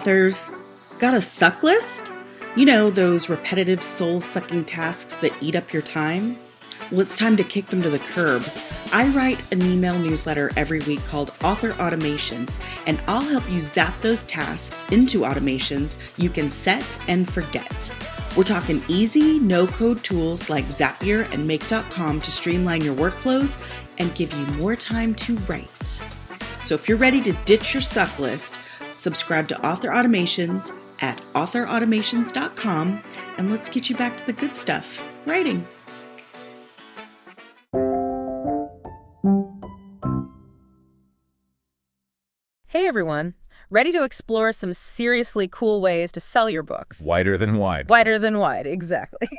authors, got a suck list? You know, those repetitive soul-sucking tasks that eat up your time? Well, it's time to kick them to the curb. I write an email newsletter every week called Author Automations, and I'll help you zap those tasks into automations you can set and forget. We're talking easy, no-code tools like Zapier and Make.com to streamline your workflows and give you more time to write. So if you're ready to ditch your suck list, subscribe to Author Automations at authorautomations.com, and let's get you back to the good stuff, writing. Hey everyone, ready to explore some seriously cool ways to sell your books? Wider than wide. Wider than wide, exactly.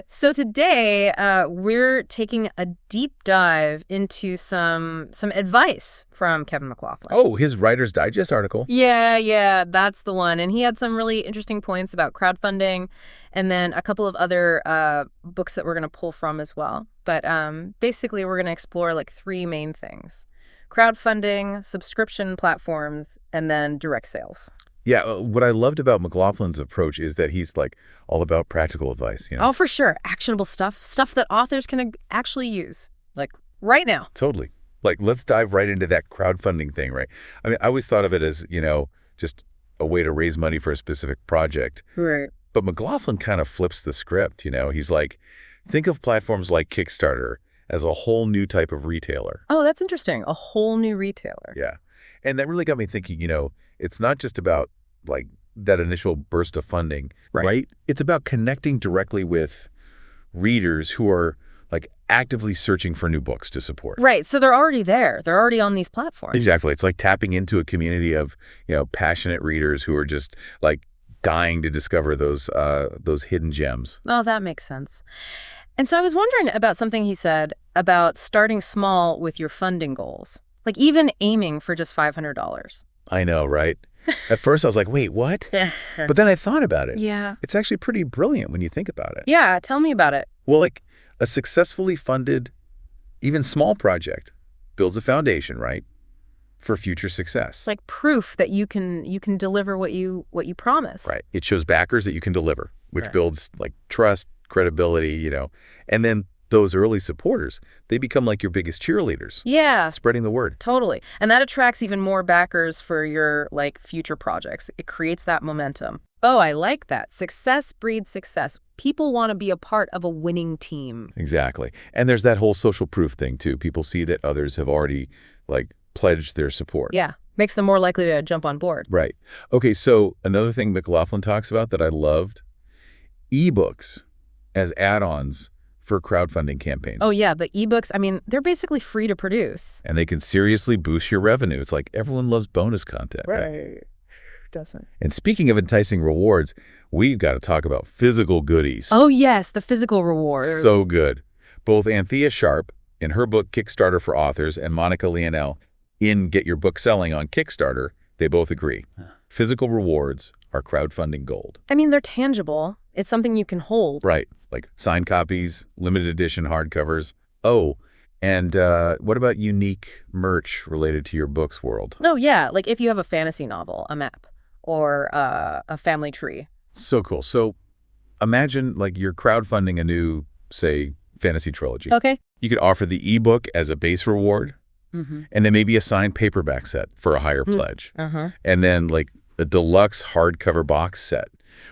So today we're taking a deep dive into some advice from Kevin McLaughlin. Oh, his Writer's Digest article. Yeah, that's the one. And he had some really interesting points about crowdfunding and then a couple of other books that we're going to pull from as well. But basically we're going to explore like three main things: crowdfunding, subscription platforms, and then direct sales. Yeah, what I loved about McLaughlin's approach is that he's like all about practical advice, you know? Oh, for sure. Actionable stuff that authors can actually use, like right now. Totally. Like, let's dive right into that crowdfunding thing, right? I mean, I always thought of it as, you know, just a way to raise money for a specific project. Right. But McLaughlin kind of flips the script, you know? He's like, think of platforms like Kickstarter as a whole new type of retailer. Oh, that's interesting. A whole new retailer. Yeah. And that really got me thinking, you know, it's not just about like that initial burst of funding, right? It's about connecting directly with readers who are like actively searching for new books to support. Right. So they're already there. They're already on these platforms. Exactly. It's like tapping into a community of, you know, passionate readers who are just like dying to discover those hidden gems. Oh, that makes sense. And so I was wondering about something he said about starting small with your funding goals, like even aiming for just $500. I know, right? At first I was like, wait, what? But then I thought about it. Yeah. It's actually pretty brilliant when you think about it. Yeah, tell me about it. Well, like a successfully funded, even small project builds a foundation, right, for future success. It's like proof that you can deliver what you promise. Right. It shows backers that you can deliver, which builds like trust, credibility, you know, and then those early supporters, they become like your biggest cheerleaders. Yeah. Spreading the word. Totally. And that attracts even more backers for your like future projects. It creates that momentum. Oh, I like that. Success breeds success. People want to be a part of a winning team. Exactly. And there's that whole social proof thing too. People see that others have already like pledged their support. Yeah. Makes them more likely to jump on board. Right. Okay. So another thing McLaughlin talks about that I loved, ebooks as add-ons for crowdfunding campaigns. Oh, yeah. The ebooks, I mean, they're basically free to produce. And they can seriously boost your revenue. It's like everyone loves bonus content. Right. Doesn't. And speaking of enticing rewards, we've got to talk about physical goodies. Oh, yes. The physical reward. So good. Both Anthea Sharp in her book Kickstarter for Authors and Monica Lionel in Get Your Book Selling on Kickstarter, they both agree. Physical rewards are crowdfunding gold. I mean, they're tangible. It's something you can hold. Right. Like signed copies, limited edition hardcovers. Oh, and what about unique merch related to your book's world? Oh, yeah. Like if you have a fantasy novel, a map, or a family tree. So cool. So imagine like you're crowdfunding a new, say, fantasy trilogy. Okay. You could offer the ebook as a base reward, and then maybe a signed paperback set for a higher pledge. And then like a deluxe hardcover box set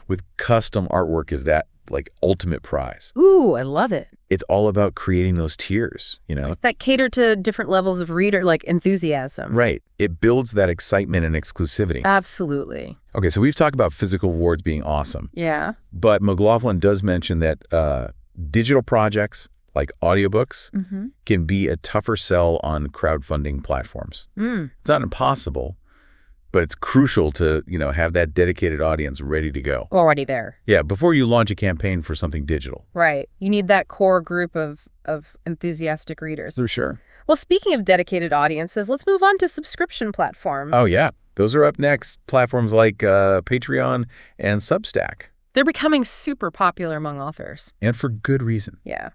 with custom artwork is that like ultimate prize. Ooh, I love it. It's all about creating those tiers, you know? That cater to different levels of reader, like enthusiasm. Right. It builds that excitement and exclusivity. Absolutely. Okay, so we've talked about physical rewards being awesome. Yeah. But McLaughlin does mention that digital projects like audiobooks can be a tougher sell on crowdfunding platforms. It's not impossible, but it's crucial to, you know, have that dedicated audience ready to go. Already there. Yeah, before you launch a campaign for something digital. Right. You need that core group of enthusiastic readers. For sure. Well, speaking of dedicated audiences, let's move on to subscription platforms. Oh, yeah. Those are up next. Platforms like Patreon and Substack. They're becoming super popular among authors. And for good reason. Yeah.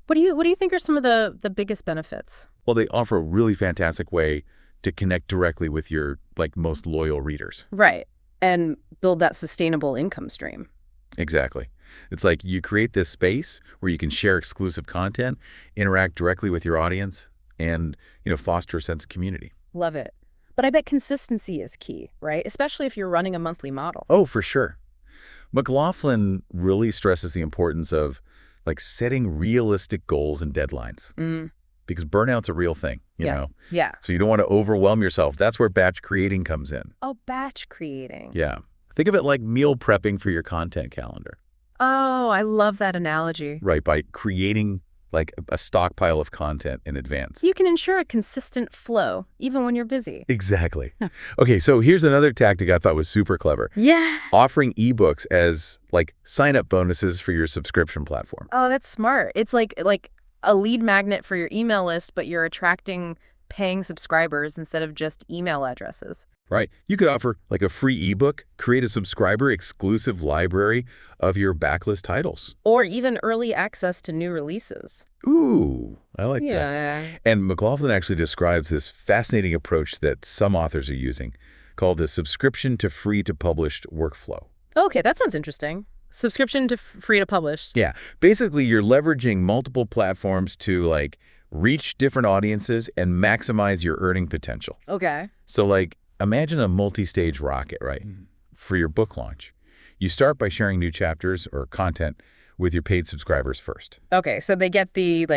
What do you think are some of the biggest benefits? Well, they offer a really fantastic way to connect directly with your like most loyal readers. Right. and build that sustainable income stream. Exactly. It's like you create this space where you can share exclusive content, interact directly with your audience, and, foster a sense of community. Love it. But I bet consistency is key, right? Especially if you're running a monthly model. Oh, for sure. McLaughlin really stresses the importance of setting realistic goals and deadlines. Because burnout's a real thing, you know? Yeah. So you don't want to overwhelm yourself. That's where batch creating comes in. Oh, batch creating. Yeah. Think of it like meal prepping for your content calendar. Oh, I love that analogy. Right, by creating a stockpile of content in advance. You can ensure a consistent flow, even when you're busy. Exactly. Okay, so here's another tactic I thought was super clever. Yeah. Offering ebooks as sign-up bonuses for your subscription platform. Oh, that's smart. It's like a lead magnet for your email list, but you're attracting paying subscribers instead of just email addresses. Right. You could offer a free ebook, create a subscriber exclusive library of your backlist titles. Or even early access to new releases. Ooh, I like that. Yeah. And McLaughlin actually describes this fascinating approach that some authors are using called the subscription to free to published workflow. Okay, that sounds interesting. Subscription to free to publish. Yeah. Basically, you're leveraging multiple platforms to reach different audiences and maximize your earning potential. Okay. So imagine a multi-stage rocket, right? For your book launch. You start by sharing new chapters or content with your paid subscribers first. Okay, so they get the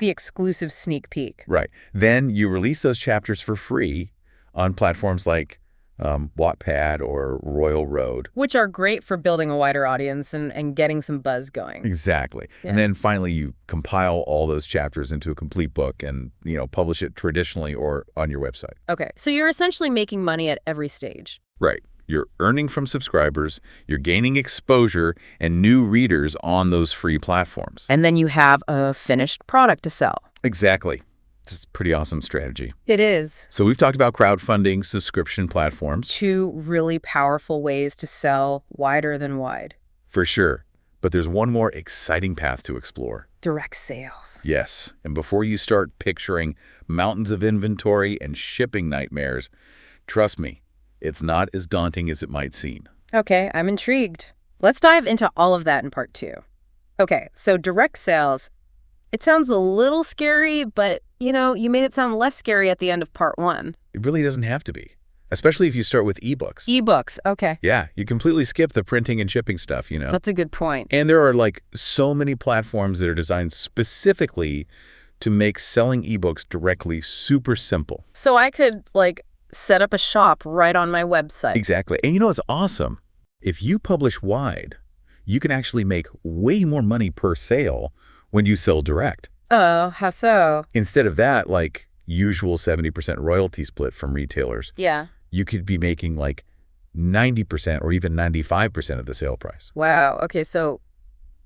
exclusive sneak peek. Right. Then you release those chapters for free on platforms like Wattpad or Royal Road. Which are great for building a wider audience and getting some buzz going. Exactly. Yeah. And then finally you compile all those chapters into a complete book and, publish it traditionally or on your website. Okay, so you're essentially making money at every stage. Right. You're earning from subscribers, you're gaining exposure and new readers on those free platforms. And then you have a finished product to sell. Exactly. It's a pretty awesome strategy. It is. So we've talked about crowdfunding, subscription platforms. 2 really powerful ways to sell wider than wide. For sure. But there's one more exciting path to explore. Direct sales. Yes. And before you start picturing mountains of inventory and shipping nightmares, trust me, it's not as daunting as it might seem. Okay, I'm intrigued. Let's dive into all of that in part 2. Okay, so direct sales, it sounds a little scary, but, you made it sound less scary at the end of part 1. It really doesn't have to be, especially if you start with ebooks. Ebooks, okay. Yeah, you completely skip the printing and shipping stuff, That's a good point. And there are so many platforms that are designed specifically to make selling ebooks directly super simple. So I could, set up a shop right on my website. Exactly. And it's awesome. If you publish wide, you can actually make way more money per sale when you sell direct. Oh, how so? Instead of that, usual 70% royalty split from retailers. Yeah. You could be making 90% or even 95% of the sale price. Wow. Okay, so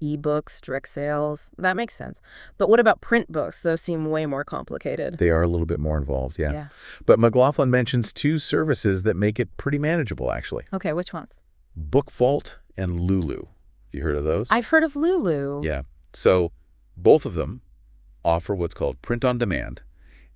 ebooks, direct sales, that makes sense. But what about print books? Those seem way more complicated. They are a little bit more involved, yeah. Yeah. But McLaughlin mentions 2 services that make it pretty manageable, actually. Okay, which ones? Book Vault and Lulu. Have you heard of those? I've heard of Lulu. Yeah. So both of them offer what's called print on demand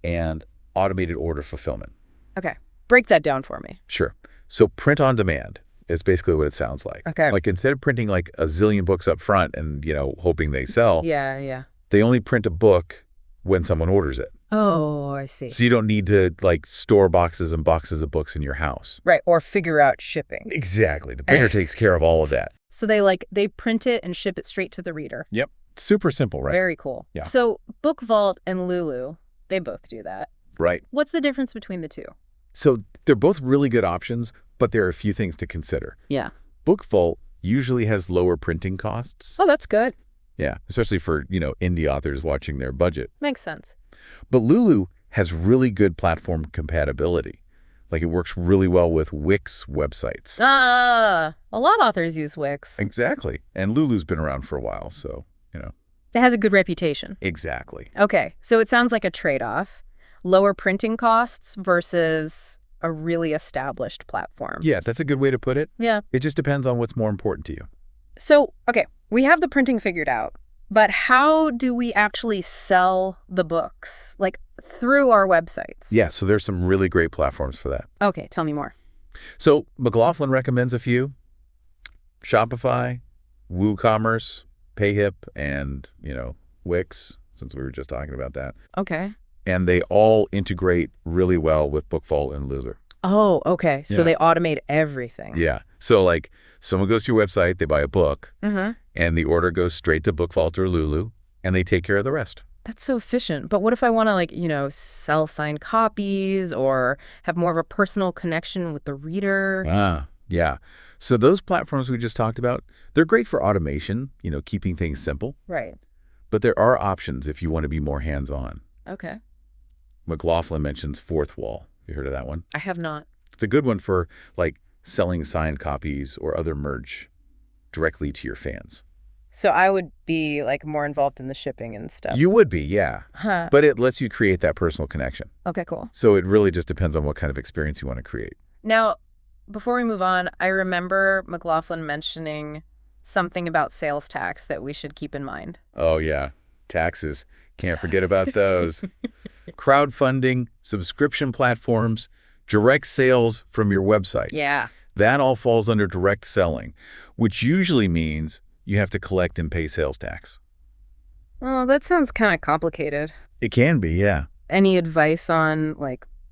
and automated order fulfillment. Okay. Break that down for me. Sure. So print on demand is basically what it sounds like. Okay. Instead of printing a zillion books up front and, hoping they sell, Yeah. they only print a book when someone orders it. Oh, I see. So you don't need to store boxes and boxes of books in your house. Right, or figure out shipping. Exactly. The printer takes care of all of that. So they print it and ship it straight to the reader. Yep. Super simple, right? Very cool. Yeah. So Book Vault and Lulu, they both do that. Right. What's the difference between the 2? So they're both really good options, but there are a few things to consider. Yeah. Book Vault usually has lower printing costs. Oh, that's good. Yeah, especially for, indie authors watching their budget. Makes sense. But Lulu has really good platform compatibility. It works really well with Wix websites. A lot of authors use Wix. Exactly. And Lulu's been around for a while, so, It has a good reputation. Exactly. Okay, so it sounds like a trade-off. Lower printing costs versus a really established platform. Yeah, that's a good way to put it. Yeah. It just depends on what's more important to you. So, okay, we have the printing figured out, but how do we actually sell the books? Through our websites? Yeah, so there's some really great platforms for that. Okay, tell me more. So McLaughlin recommends a few: Shopify, WooCommerce, PayHip, and, Wix, since we were just talking about that. Okay. And they all integrate really well with Bookvault and Lulu. Oh, okay. So Yeah. they automate everything. Yeah. So like someone goes to your website, they buy a book, and the order goes straight to Bookvault or Lulu, and they take care of the rest. That's so efficient. But what if I want to, sell signed copies or have more of a personal connection with the reader? Yeah. So those platforms we just talked about, they're great for automation, keeping things simple. Right. But there are options if you want to be more hands-on. Okay. McLaughlin mentions Fourth Wall. You heard of that one? I have not. It's a good one for like selling signed copies or other merch directly to your fans. So I would be like more involved in the shipping and stuff. You would be, yeah. Huh. But it lets you create that personal connection. Okay, cool. So it really just depends on what kind of experience you want to create. Now, before we move on, I remember McLaughlin mentioning something about sales tax that we should keep in mind. Oh, yeah. Taxes. Can't forget about those. Crowdfunding, subscription platforms, direct sales from your website. Yeah. That all falls under direct selling, which usually means you have to collect and pay sales tax. Well, that sounds kind of complicated. It can be, yeah. Any advice on,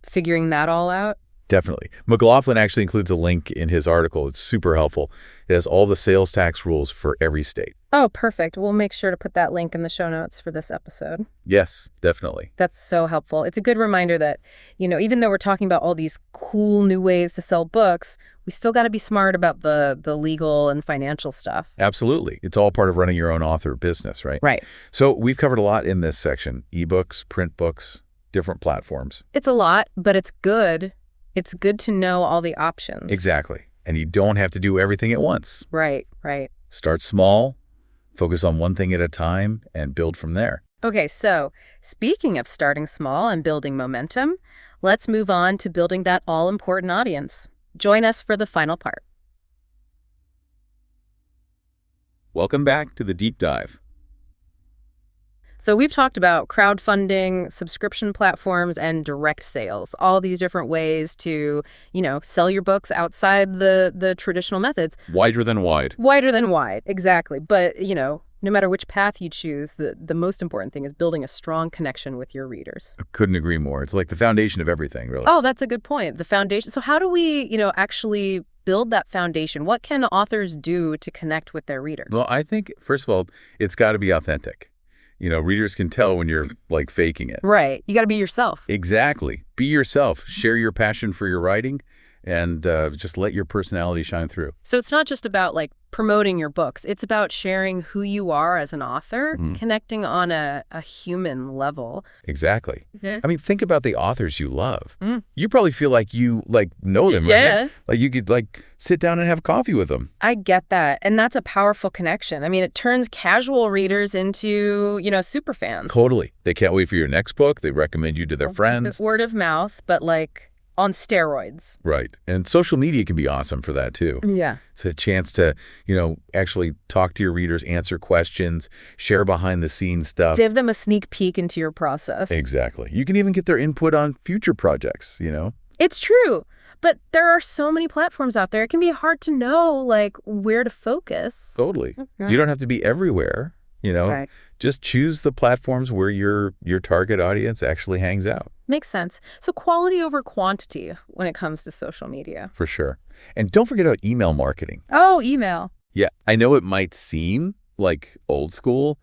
figuring that all out? Definitely. McLaughlin actually includes a link in his article. It's super helpful. It has all the sales tax rules for every state. Oh, perfect. We'll make sure to put that link in the show notes for this episode. Yes, definitely. That's so helpful. It's a good reminder that, even though we're talking about all these cool new ways to sell books, we still got to be smart about the legal and financial stuff. Absolutely. It's all part of running your own author business, right? Right. So we've covered a lot in this section: ebooks, print books, different platforms. It's a lot, but it's good. It's good to know all the options. Exactly. And you don't have to do everything at once. Right. Start small, focus on one thing at a time, and build from there. Okay, so speaking of starting small and building momentum, let's move on to building that all-important audience. Join us for the final part. Welcome back to the deep dive. So we've talked about crowdfunding, subscription platforms, and direct sales, all these different ways to, sell your books outside the traditional methods. Wider than wide. Wider than wide, exactly. But, no matter which path you choose, the most important thing is building a strong connection with your readers. I couldn't agree more. It's like the foundation of everything, really. Oh, that's a good point. The foundation. So how do we, actually build that foundation? What can authors do to connect with their readers? Well, I think, first of all, it's got to be authentic. Readers can tell when you're faking it. Right. You got to be yourself. Exactly. Be yourself. Share your passion for your writing and just let your personality shine through. So it's not just about promoting your books. It's about sharing who you are as an author, connecting on a human level. Exactly. Yeah. I mean, think about the authors you love. You probably feel like you know them, Yeah. right? Like you could sit down and have coffee with them. I get that. And that's a powerful connection. I mean, it turns casual readers into, super fans. Totally. They can't wait for your next book. They recommend you to their friends. Word of mouth, but on steroids. Right. And social media can be awesome for that too. Yeah. It's a chance to, actually talk to your readers, answer questions, share behind the scenes stuff. Give them a sneak peek into your process. Exactly. You can even get their input on future projects, It's true. But there are so many platforms out there. It can be hard to know, where to focus. Totally. Okay. You don't have to be everywhere, Right. Just choose the platforms where your target audience actually hangs out. Makes sense. So quality over quantity when it comes to social media. For sure. And don't forget about email marketing. Oh, email. Yeah, I know it might seem like old school,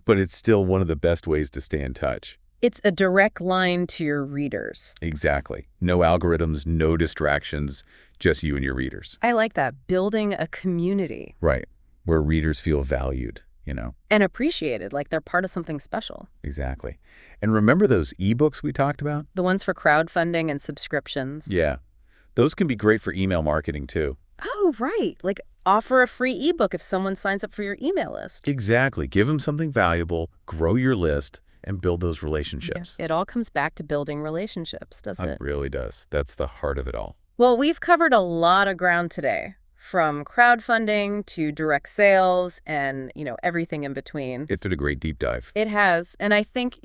but it's still one of the best ways to stay in touch. It's a direct line to your readers. Exactly. No algorithms, no distractions, just you and your readers. I like that. Building a community. Right. Where readers feel valued, And appreciated, like they're part of something special. Exactly. And remember those ebooks we talked about? The ones for crowdfunding and subscriptions. Yeah. Those can be great for email marketing too. Oh, right. Offer a free ebook if someone signs up for your email list. Exactly. Give them something valuable, grow your list, and build those relationships. Yeah. It all comes back to building relationships, doesn't it? It really does. That's the heart of it all. Well, we've covered a lot of ground today, from crowdfunding to direct sales and, everything in between. It's been a great deep dive. It has. And I think,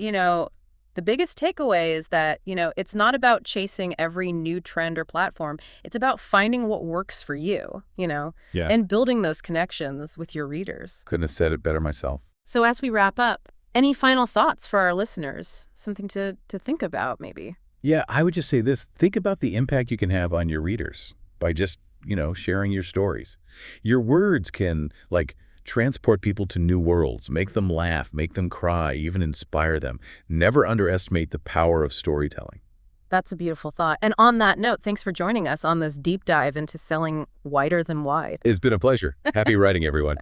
The biggest takeaway is that, it's not about chasing every new trend or platform. It's about finding what works for you, Yeah. and building those connections with your readers. Couldn't have said it better myself. So as we wrap up, any final thoughts for our listeners? Something to think about, maybe? Yeah, I would just say this. Think about the impact you can have on your readers by just, sharing your stories. Your words can, transport people to new worlds, make them laugh, make them cry, even inspire them. Never underestimate the power of storytelling. That's a beautiful thought. And on that note, thanks for joining us on this deep dive into selling wider than wide. It's been a pleasure. Happy writing, everyone.